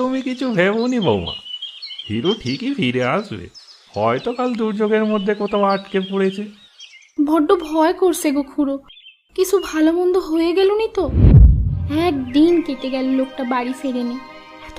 তুমি কিছু ভেবোনি বৌমা, হিরো ঠিকই ফিরে আসবে। হয়তো কাল দুর্যোগের মধ্যে কোথাও আটকে পড়েছে। বড্ড ভয় করছে গো খুড়ো, কিছু ভালো মন্দ হয়ে গেলনি তো? একদিন কেটে গেল লোকটা বাড়ি ফেরেনি। এত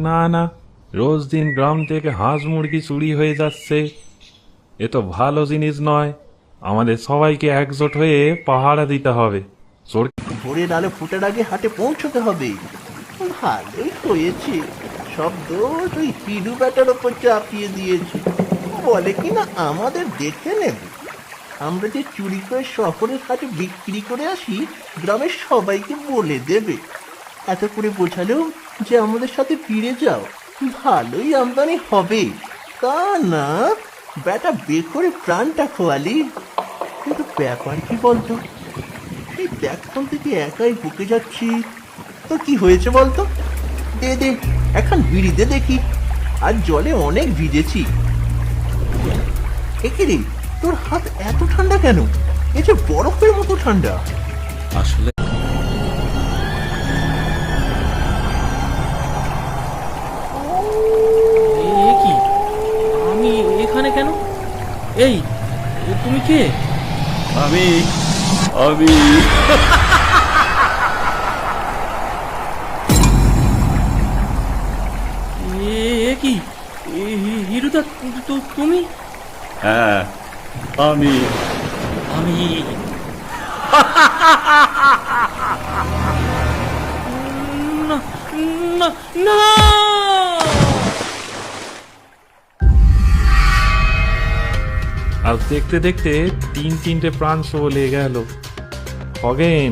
না না, রোজ দিন গ্রাম থেকে হাঁস মুরগি চুরি হয়ে যাচ্ছে, এ তো ভালো জিনিস নয়। আমাদের সবাইকে একজোট হয়ে পাহারা দিতে হবে। চোর ভোরের আলো ফুটার আগে হাটে পৌঁছতে হবে। ভালোই হয়েছে, সব দোষ ওই হিরু ব্যাটার ওপর চাপিয়ে দিয়েছে। বলে কিনা আমাদের দেখে নেবে। আমরা যে চুরি করে শহরের হাটে বিক্রি করে আসি, গ্রামের সবাইকে বলে দেবে। এত করে বোঝালেও যে আমাদের সাথে ফিরে যাও, ভালোই আমদানি হবে। তা না, ব্যাটা বের করে প্রাণটা খোয়ালি। কিন্তু ব্যাপার কি বলতো, এই দেখখন থেকে একাই বুকে যাচ্ছি। তো কি হয়েছে বলতো? দে দে এখন বিড়ি দে দেখি, আর জলে অনেক ভিজেছি। একে রে, তোর হাত এত ঠান্ডা কেন? এ যে বরফের মতো ঠান্ডা। আসলে এ কি, আমি এখানে কেন? এই তুমি কে? আমি আমি এ কি, হিরুদা তুমি? হ্যাঁ আমি আমি না না না। আর দেখতে দেখতে তিনটে প্রাণ চলে গেল। খগেন,